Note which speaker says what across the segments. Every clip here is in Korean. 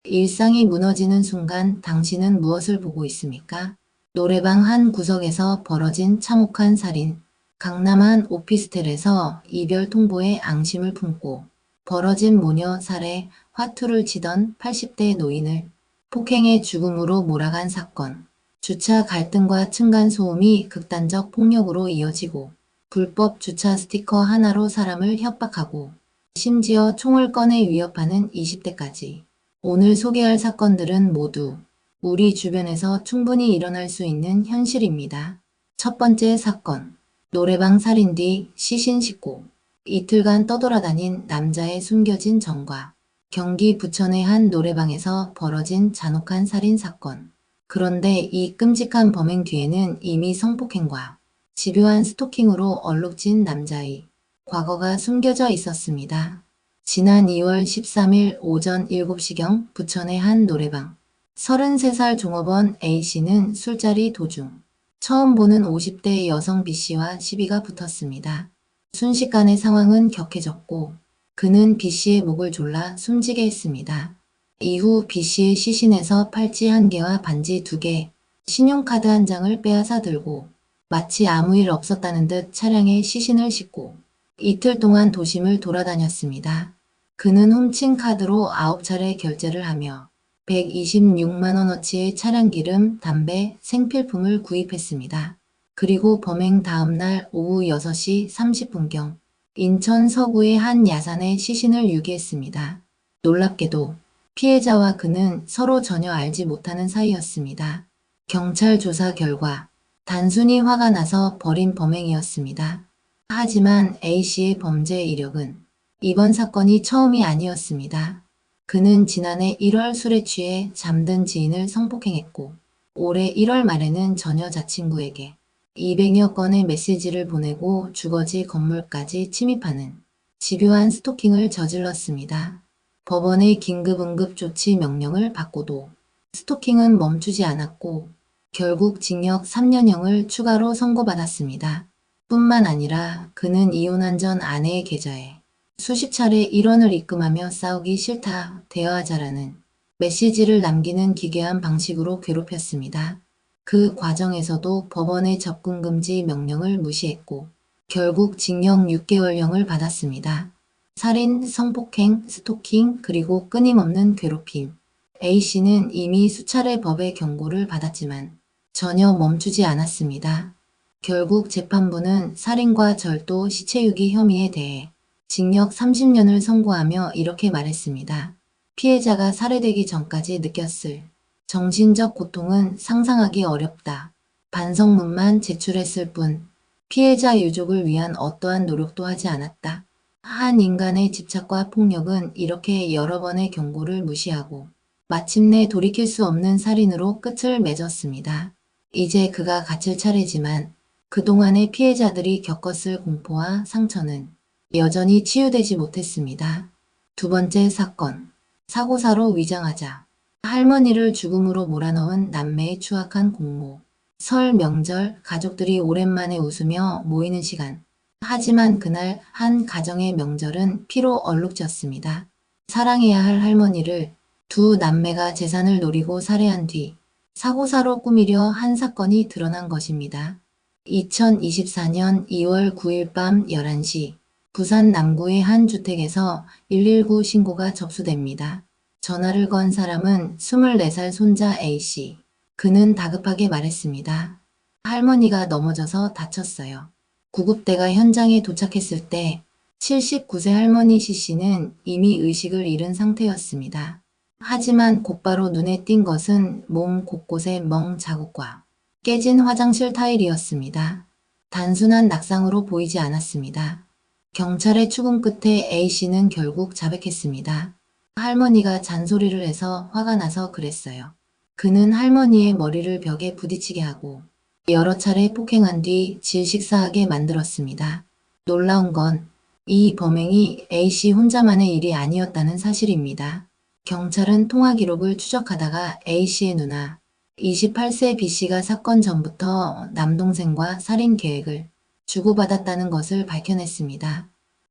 Speaker 1: 일상이 무너지는 순간 당신은 무엇을 보고 있습니까? 노래방 한 구석에서 벌어진 참혹한 살인. 강남 한 오피스텔에서 이별 통보에 앙심을 품고 벌어진 모녀 살해, 화투를 치던 80대 노인을 폭행의 죽음으로 몰아간 사건. 주차 갈등과 층간소음이 극단적 폭력으로 이어지고 불법 주차 스티커 하나로 사람을 협박하고 심지어 총을 꺼내 위협하는 20대까지. 오늘 소개할 사건들은 모두 우리 주변에서 충분히 일어날 수 있는 현실입니다. 첫 번째 사건. 노래방 살인 뒤 시신 식고 이틀간 떠돌아다닌 남자의 숨겨진 전과. 경기 부천의 한 노래방에서 벌어진 잔혹한 살인 사건. 그런데 이 끔찍한 범행 뒤에는 이미 성폭행과 집요한 스토킹으로 얼룩진 남자의 과거가 숨겨져 있었습니다. 지난 2월 13일 오전 7시경 부천의 한 노래방. 33살 종업원 A씨는 술자리 도중 처음 보는 50대 여성 B씨와 시비가 붙었습니다. 순식간에 상황은 격해졌고 그는 B씨의 목을 졸라 숨지게 했습니다. 이후 B씨의 시신에서 팔찌 1개와 반지 2개, 신용카드 1장을 빼앗아 들고 마치 아무 일 없었다는 듯 차량에 시신을 싣고 이틀 동안 도심을 돌아다녔습니다. 그는 훔친 카드로 9차례 결제를 하며 126만원어치의 차량 기름, 담배, 생필품을 구입했습니다. 그리고 범행 다음 날 오후 6시 30분경 인천 서구의 한 야산에 시신을 유기했습니다. 놀랍게도 피해자와 그는 서로 전혀 알지 못하는 사이였습니다. 경찰 조사 결과 단순히 화가 나서 벌인 범행이었습니다. 하지만 A씨의 범죄 이력은 이번 사건이 처음이 아니었습니다. 그는 지난해 1월 술에 취해 잠든 지인을 성폭행했고 올해 1월 말에는 전 여자친구에게 200여 건의 메시지를 보내고 주거지 건물까지 침입하는 집요한 스토킹을 저질렀습니다. 법원의 긴급 응급 조치 명령을 받고도 스토킹은 멈추지 않았고 결국 징역 3년형을 추가로 선고받았습니다. 뿐만 아니라 그는 이혼한 전 아내의 계좌에 수십 차례 일원을 입금하며 싸우기 싫다, 대화하자라는 메시지를 남기는 기괴한 방식으로 괴롭혔습니다. 그 과정에서도 법원의 접근 금지 명령을 무시했고 결국 징역 6개월형을 받았습니다. 살인, 성폭행, 스토킹, 그리고 끊임없는 괴롭힘. A씨는 이미 수차례 법의 경고를 받았지만 전혀 멈추지 않았습니다. 결국 재판부는 살인과 절도, 시체유기 혐의에 대해 징역 30년을 선고하며 이렇게 말했습니다. 피해자가 살해되기 전까지 느꼈을 정신적 고통은 상상하기 어렵다. 반성문만 제출했을 뿐 피해자 유족을 위한 어떠한 노력도 하지 않았다. 한 인간의 집착과 폭력은 이렇게 여러 번의 경고를 무시하고 마침내 돌이킬 수 없는 살인으로 끝을 맺었습니다. 이제 그가 갇힐 차례지만 그동안의 피해자들이 겪었을 공포와 상처는 여전히 치유되지 못했습니다. 두 번째 사건. 사고사로 위장하자. 할머니를 죽음으로 몰아넣은 남매의 추악한 공모. 설 명절 가족들이 오랜만에 웃으며 모이는 시간. 하지만 그날 한 가정의 명절은 피로 얼룩졌습니다. 사랑해야 할 할머니를 두 남매가 재산을 노리고 살해한 뒤 사고사로 꾸미려 한 사건이 드러난 것입니다. 2024년 2월 9일 밤 11시 부산 남구의 한 주택에서 119 신고가 접수됩니다. 전화를 건 사람은 24살 손자 A씨. 그는 다급하게 말했습니다. 할머니가 넘어져서 다쳤어요. 구급대가 현장에 도착했을 때 79세 할머니 C씨는 이미 의식을 잃은 상태였습니다. 하지만 곧바로 눈에 띈 것은 몸 곳곳의 멍 자국과 깨진 화장실 타일이었습니다. 단순한 낙상으로 보이지 않았습니다. 경찰의 추궁 끝에 A씨는 결국 자백했습니다. 할머니가 잔소리를 해서 화가 나서 그랬어요. 그는 할머니의 머리를 벽에 부딪히게 하고 여러 차례 폭행한 뒤 질식사하게 만들었습니다. 놀라운 건 이 범행이 A씨 혼자만의 일이 아니었다는 사실입니다. 경찰은 통화 기록을 추적하다가 A씨의 누나 28세 B씨가 사건 전부터 남동생과 살인 계획을 주고받았다는 것을 밝혀냈습니다.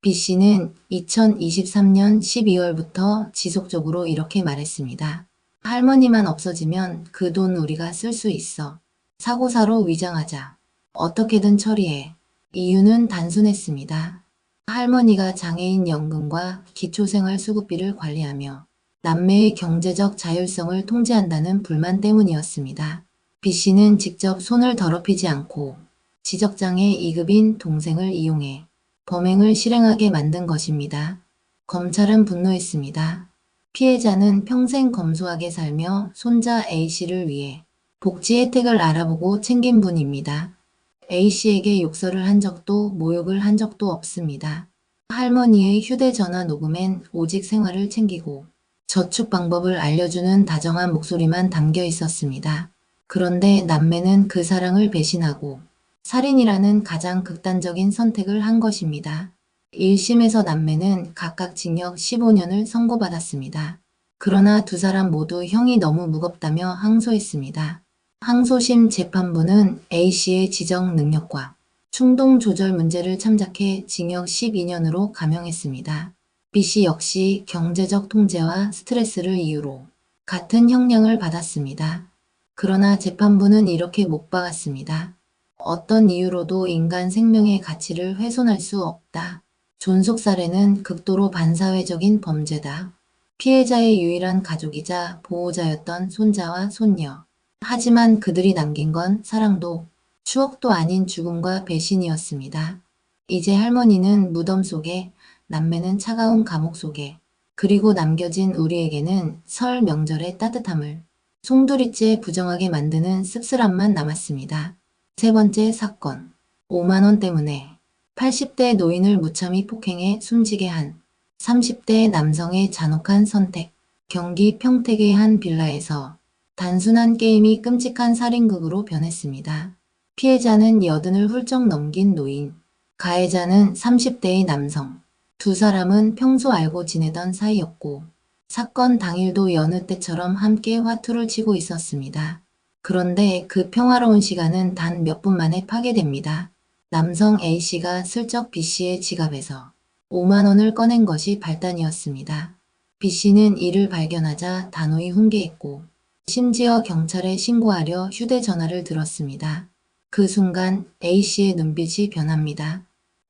Speaker 1: B씨는 2023년 12월부터 지속적으로 이렇게 말했습니다. 할머니만 없어지면 그 돈 우리가 쓸 수 있어. 사고사로 위장하자. 어떻게든 처리해. 이유는 단순했습니다. 할머니가 장애인 연금과 기초생활수급비를 관리하며 남매의 경제적 자율성을 통제한다는 불만 때문이었습니다. B씨는 직접 손을 더럽히지 않고 지적장애 2급인 동생을 이용해 범행을 실행하게 만든 것입니다. 검찰은 분노했습니다. 피해자는 평생 검소하게 살며 손자 A씨를 위해 복지 혜택을 알아보고 챙긴 분입니다. A씨에게 욕설을 한 적도 모욕을 한 적도 없습니다. 할머니의 휴대전화 녹음엔 오직 생활을 챙기고 저축 방법을 알려주는 다정한 목소리만 담겨 있었습니다. 그런데 남매는 그 사랑을 배신하고 살인이라는 가장 극단적인 선택을 한 것입니다. 1심에서 남매는 각각 징역 15년을 선고받았습니다. 그러나 두 사람 모두 형이 너무 무겁다며 항소했습니다. 항소심 재판부는 A씨의 지적 능력과 충동 조절 문제를 참작해 징역 12년으로 감형했습니다. B씨 역시 경제적 통제와 스트레스를 이유로 같은 형량을 받았습니다. 그러나 재판부는 이렇게 못 박았습니다. 어떤 이유로도 인간 생명의 가치를 훼손할 수 없다. 존속살해는 극도로 반사회적인 범죄다. 피해자의 유일한 가족이자 보호자였던 손자와 손녀. 하지만 그들이 남긴 건 사랑도 추억도 아닌 죽음과 배신이었습니다. 이제 할머니는 무덤 속에, 남매는 차가운 감옥 속에, 그리고 남겨진 우리에게는 설 명절의 따뜻함을 송두리째 부정하게 만드는 씁쓸함만 남았습니다. 세 번째 사건. 5만 원 때문에 80대 노인을 무참히 폭행해 숨지게 한 30대 남성의 잔혹한 선택. 경기 평택의 한 빌라에서 단순한 게임이 끔찍한 살인극으로 변했습니다. 피해자는 80을 훌쩍 넘긴 노인, 가해자는 30대의 남성. 두 사람은 평소 알고 지내던 사이였고 사건 당일도 여느 때처럼 함께 화투를 치고 있었습니다. 그런데 그 평화로운 시간은 단 몇 분 만에 파괴됩니다. 남성 A씨가 슬쩍 B씨의 지갑에서 5만 원을 꺼낸 것이 발단이었습니다. B씨는 이를 발견하자 단호히 훈계했고 심지어 경찰에 신고하려 휴대전화를 들었습니다. 그 순간 A씨의 눈빛이 변합니다.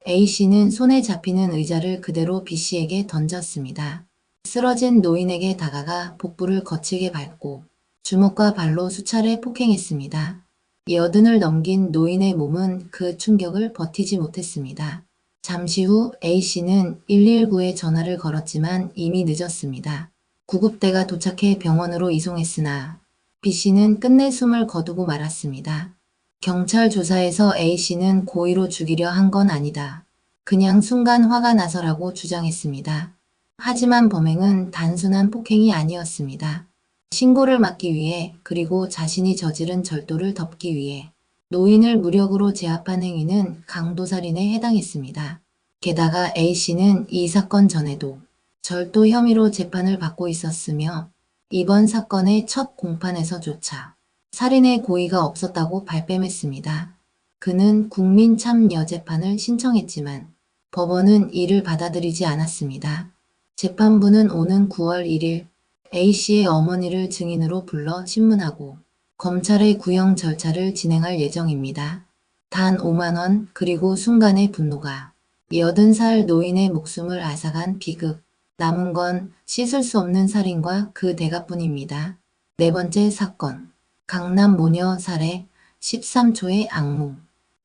Speaker 1: A씨는 손에 잡히는 의자를 그대로 B씨에게 던졌습니다. 쓰러진 노인에게 다가가 복부를 거칠게 밟고 주먹과 발로 수차례 폭행했습니다. 80을 넘긴 노인의 몸은 그 충격을 버티지 못했습니다. 잠시 후 A씨는 119에 전화를 걸었지만 이미 늦었습니다. 구급대가 도착해 병원으로 이송했으나 B씨는 끝내 숨을 거두고 말았습니다. 경찰 조사에서 A씨는 고의로 죽이려 한 건 아니다. 그냥 순간 화가 나서라고 주장했습니다. 하지만 범행은 단순한 폭행이 아니었습니다. 신고를 막기 위해 그리고 자신이 저지른 절도를 덮기 위해 노인을 무력으로 제압한 행위는 강도살인에 해당했습니다. 게다가 A씨는 이 사건 전에도 절도 혐의로 재판을 받고 있었으며 이번 사건의 첫 공판에서조차 살인의 고의가 없었다고 발뺌했습니다. 그는 국민참여재판을 신청했지만 법원은 이를 받아들이지 않았습니다. 재판부는 오는 9월 1일 A씨의 어머니를 증인으로 불러 신문하고 검찰의 구형 절차를 진행할 예정입니다. 단 5만 원 그리고 순간의 분노가 80살 노인의 목숨을 앗아간 비극. 남은 건 씻을 수 없는 살인과 그 대가뿐입니다. 네 번째 사건. 강남 모녀 살해 13초의 악몽.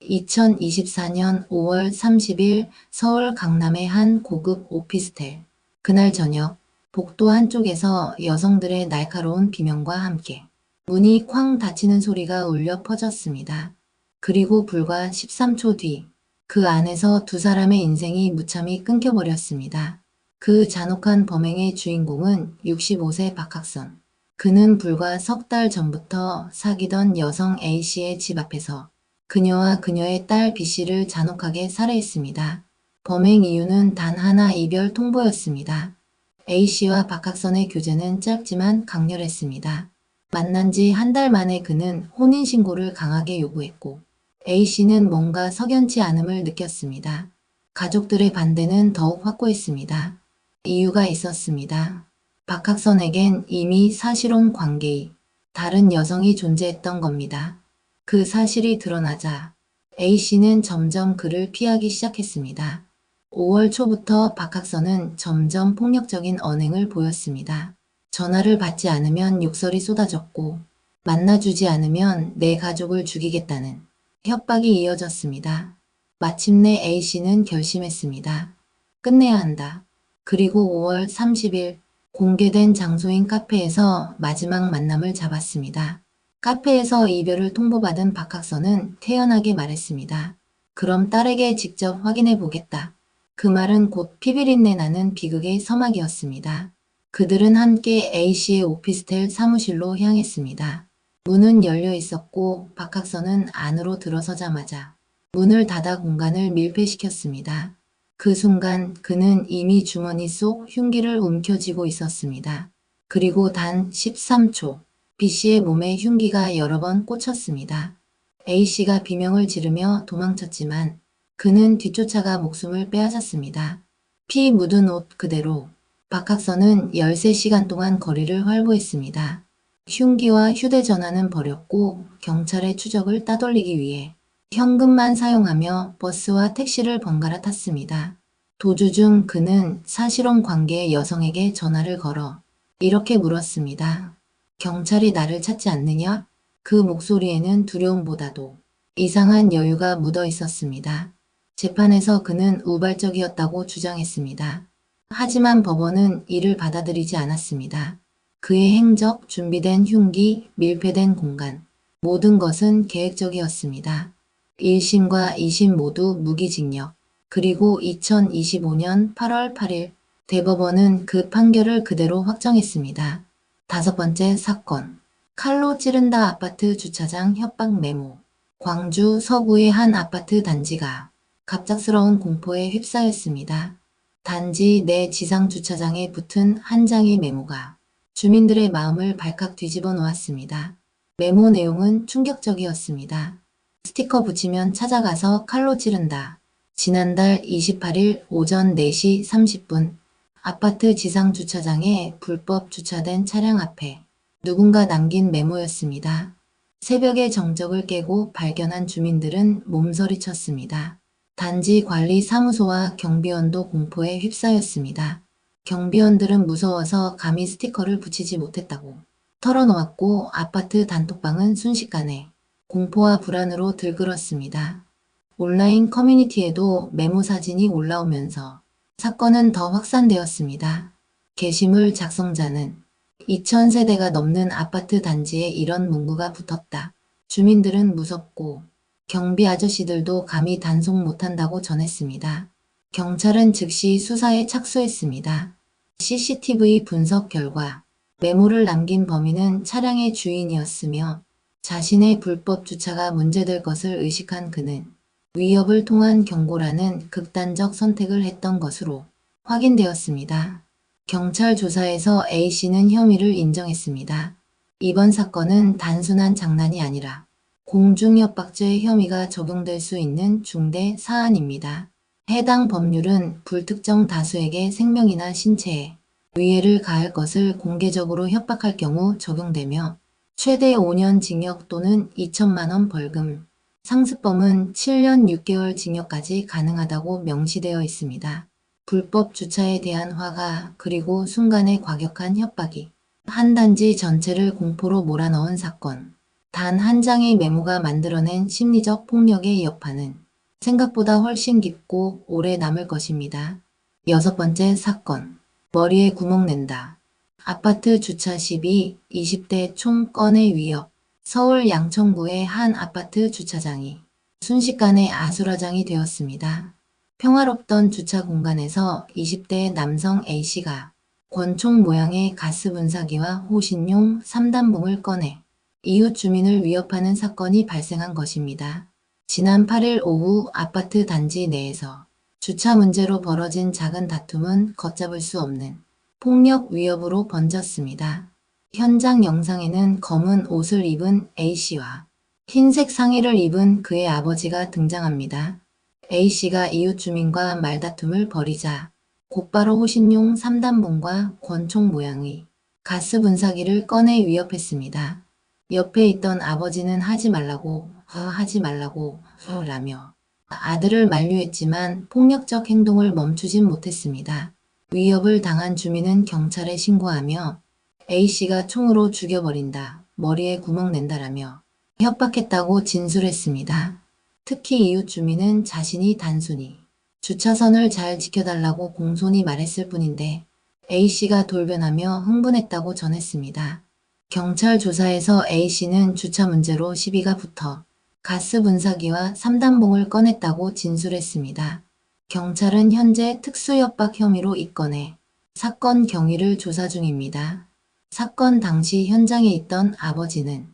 Speaker 1: 2024년 5월 30일 서울 강남의 한 고급 오피스텔. 그날 저녁 복도 한쪽에서 여성들의 날카로운 비명과 함께 문이 쾅 닫히는 소리가 울려 퍼졌습니다. 그리고 불과 13초 뒤 그 안에서 두 사람의 인생이 무참히 끊겨버렸습니다. 그 잔혹한 범행의 주인공은 65세 박학선. 그는 불과 석 달 전부터 사귀던 여성 A씨의 집 앞에서 그녀와 그녀의 딸 B씨를 잔혹하게 살해했습니다. 범행 이유는 단 하나, 이별 통보였습니다. A씨와 박학선의 교제는 짧지만 강렬했습니다. 만난 지 한 달 만에 그는 혼인신고를 강하게 요구했고 A씨는 뭔가 석연치 않음을 느꼈습니다. 가족들의 반대는 더욱 확고했습니다. 이유가 있었습니다. 박학선에겐 이미 사실혼 관계의 다른 여성이 존재했던 겁니다. 그 사실이 드러나자 A씨는 점점 그를 피하기 시작했습니다. 5월 초부터 박학선은 점점 폭력적인 언행을 보였습니다. 전화를 받지 않으면 욕설이 쏟아졌고 만나주지 않으면 내 가족을 죽이겠다는 협박이 이어졌습니다. 마침내 A씨는 결심했습니다. 끝내야 한다. 그리고 5월 30일 공개된 장소인 카페에서 마지막 만남을 잡았습니다. 카페에서 이별을 통보받은 박학선은 태연하게 말했습니다. 그럼 딸에게 직접 확인해 보겠다. 그 말은 곧 피비린내 나는 비극의 서막이었습니다. 그들은 함께 A씨의 오피스텔 사무실로 향했습니다. 문은 열려 있었고 박학선은 안으로 들어서자마자 문을 닫아 공간을 밀폐시켰습니다. 그 순간 그는 이미 주머니 속 흉기를 움켜쥐고 있었습니다. 그리고 단 13초, B씨의 몸에 흉기가 여러 번 꽂혔습니다. A씨가 비명을 지르며 도망쳤지만 그는 뒤쫓아가 목숨을 빼앗았습니다. 피 묻은 옷 그대로 박학선은 13시간 동안 거리를 활보했습니다. 흉기와 휴대전화는 버렸고 경찰의 추적을 따돌리기 위해 현금만 사용하며 버스와 택시를 번갈아 탔습니다. 도주 중 그는 사실혼 관계의 여성에게 전화를 걸어 이렇게 물었습니다. 경찰이 나를 찾지 않느냐? 그 목소리에는 두려움보다도 이상한 여유가 묻어 있었습니다. 재판에서 그는 우발적이었다고 주장했습니다. 하지만 법원은 이를 받아들이지 않았습니다. 그의 행적, 준비된 흉기, 밀폐된 공간, 모든 것은 계획적이었습니다. 1심과 2심 모두 무기징역, 그리고 2025년 8월 8일 대법원은 그 판결을 그대로 확정했습니다. 다섯 번째 사건, 칼로 찌른다 아파트 주차장 협박 메모. 광주 서구의 한 아파트 단지가 갑작스러운 공포에 휩싸였습니다. 단지 내 지상 주차장에 붙은 한 장의 메모가 주민들의 마음을 발칵 뒤집어 놓았습니다. 메모 내용은 충격적이었습니다. 스티커 붙이면 찾아가서 칼로 찌른다. 지난달 28일 오전 4시 30분 아파트 지상 주차장에 불법 주차된 차량 앞에 누군가 남긴 메모였습니다. 새벽의 정적을 깨고 발견한 주민들은 몸서리쳤습니다. 단지 관리 사무소와 경비원도 공포에 휩싸였습니다. 경비원들은 무서워서 감히 스티커를 붙이지 못했다고 털어놓았고 아파트 단톡방은 순식간에 공포와 불안으로 들끓었습니다. 온라인 커뮤니티에도 메모 사진이 올라오면서 사건은 더 확산되었습니다. 게시물 작성자는 2000세대가 넘는 아파트 단지에 이런 문구가 붙었다. 주민들은 무섭고 경비 아저씨들도 감히 단속 못한다고 전했습니다. 경찰은 즉시 수사에 착수했습니다. CCTV 분석 결과 메모를 남긴 범인은 차량의 주인이었으며 자신의 불법 주차가 문제될 것을 의식한 그는 위협을 통한 경고라는 극단적 선택을 했던 것으로 확인되었습니다. 경찰 조사에서 A씨는 혐의를 인정했습니다. 이번 사건은 단순한 장난이 아니라 공중협박죄의 혐의가 적용될 수 있는 중대 사안입니다. 해당 법률은 불특정 다수에게 생명이나 신체에 위해를 가할 것을 공개적으로 협박할 경우 적용되며 최대 5년 징역 또는 2천만 원 벌금, 상습범은 7년 6개월 징역까지 가능하다고 명시되어 있습니다. 불법 주차에 대한 화가 그리고 순간의 과격한 협박이 한 단지 전체를 공포로 몰아넣은 사건. 단 한 장의 메모가 만들어낸 심리적 폭력의 여파는 생각보다 훨씬 깊고 오래 남을 것입니다. 여섯 번째 사건. 머리에 구멍 낸다. 아파트 주차 시비 20대 총건의 위협. 서울 양천구의 한 아파트 주차장이 순식간에 아수라장이 되었습니다. 평화롭던 주차 공간에서 20대 남성 A씨가 권총 모양의 가스 분사기와 호신용 3단봉을 꺼내 이웃 주민을 위협하는 사건이 발생한 것입니다. 지난 8일 오후 아파트 단지 내에서 주차 문제로 벌어진 작은 다툼은 걷잡을 수 없는 폭력 위협으로 번졌습니다. 현장 영상에는 검은 옷을 입은 A씨와 흰색 상의를 입은 그의 아버지가 등장합니다. A씨가 이웃 주민과 말다툼을 벌이자 곧바로 호신용 3단봉과 권총 모양의 가스 분사기를 꺼내 위협했습니다. 옆에 있던 아버지는 하지 말라고 라며 아들을 만류했지만 폭력적 행동을 멈추진 못했습니다. 위협을 당한 주민은 경찰에 신고하며 A씨가 총으로 죽여버린다, 머리에 구멍 낸다라며 협박했다고 진술했습니다. 특히 이웃 주민은 자신이 단순히 주차선을 잘 지켜달라고 공손히 말했을 뿐인데 A씨가 돌변하며 흥분했다고 전했습니다. 경찰 조사에서 A씨는 주차 문제로 시비가 붙어 가스 분사기와 3단봉을 꺼냈다고 진술했습니다. 경찰은 현재 특수협박 혐의로 입건해 사건 경위를 조사 중입니다. 사건 당시 현장에 있던 아버지는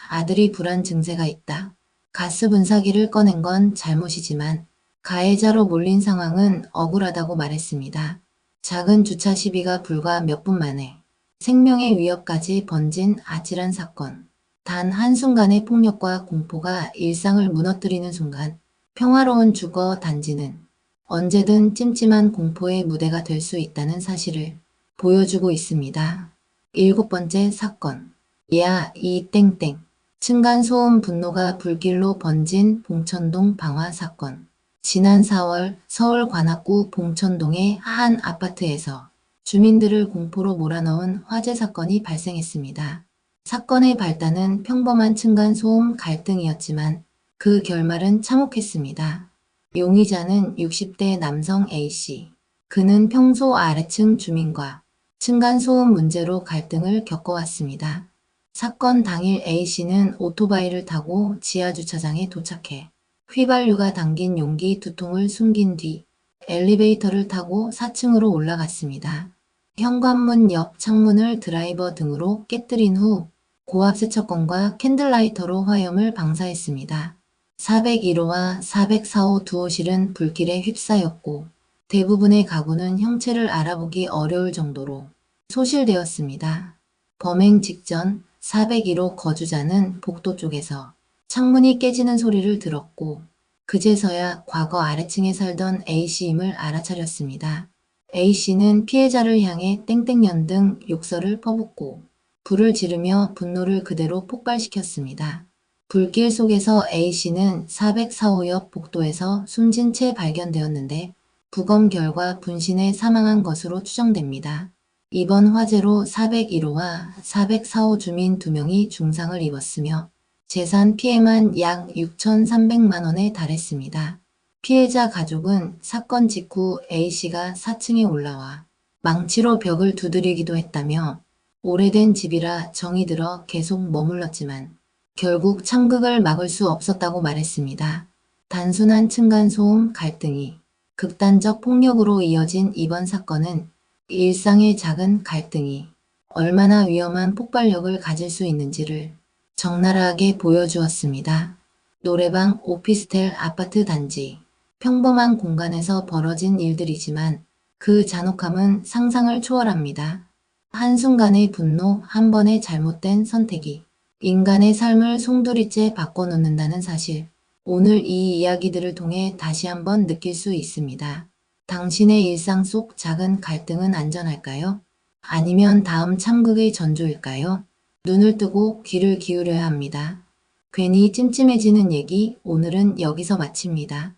Speaker 1: 아들이 불안 증세가 있다. 가스 분사기를 꺼낸 건 잘못이지만 가해자로 몰린 상황은 억울하다고 말했습니다. 작은 주차 시비가 불과 몇 분 만에 생명의 위협까지 번진 아찔한 사건. 단 한순간의 폭력과 공포가 일상을 무너뜨리는 순간 평화로운 주거 단지는 언제든 찜찜한 공포의 무대가 될 수 있다는 사실을 보여주고 있습니다. 7번째 사건. 야, 이 땡땡. 층간소음 분노가 불길로 번진 봉천동 방화 사건. 지난 4월 서울 관악구 봉천동의 한 아파트에서 주민들을 공포로 몰아넣은 화재 사건이 발생했습니다. 사건의 발단은 평범한 층간소음 갈등이었지만 그 결말은 참혹했습니다. 용의자는 60대 남성 A씨. 그는 평소 아래층 주민과 층간소음 문제로 갈등을 겪어왔습니다. 사건 당일 A씨는 오토바이를 타고 지하주차장에 도착해 휘발유가 담긴 용기 2통을 숨긴 뒤 엘리베이터를 타고 4층으로 올라갔습니다. 현관문 옆 창문을 드라이버 등으로 깨뜨린 후 고압 세척건과 캔들라이터로 화염을 방사했습니다. 401호와 404호 두 호실은 불길에 휩싸였고 대부분의 가구는 형체를 알아보기 어려울 정도로 소실되었습니다. 범행 직전 401호 거주자는 복도 쪽에서 창문이 깨지는 소리를 들었고 그제서야 과거 아래층에 살던 A씨임을 알아차렸습니다. A씨는 피해자를 향해 땡땡년 등 욕설을 퍼붓고 불을 지르며 분노를 그대로 폭발시켰습니다. 불길 속에서 A씨는 404호 옆 복도에서 숨진 채 발견되었는데 부검 결과 분신해 사망한 것으로 추정됩니다. 이번 화재로 401호와 404호 주민 2명이 중상을 입었으며 재산 피해만 약 6,300만 원에 달했습니다. 피해자 가족은 사건 직후 A씨가 4층에 올라와 망치로 벽을 두드리기도 했다며 오래된 집이라 정이 들어 계속 머물렀지만 결국 참극을 막을 수 없었다고 말했습니다. 단순한 층간소음 갈등이 극단적 폭력으로 이어진 이번 사건은 일상의 작은 갈등이 얼마나 위험한 폭발력을 가질 수 있는지를 적나라하게 보여주었습니다. 노래방, 오피스텔, 아파트 단지, 평범한 공간에서 벌어진 일들이지만 그 잔혹함은 상상을 초월합니다. 한순간의 분노, 한 번의 잘못된 선택이 인간의 삶을 송두리째 바꿔놓는다는 사실, 오늘 이 이야기들을 통해 다시 한번 느낄 수 있습니다. 당신의 일상 속 작은 갈등은 안전할까요? 아니면 다음 참극의 전조일까요? 눈을 뜨고 귀를 기울여야 합니다. 괜히 찜찜해지는 얘기 오늘은 여기서 마칩니다.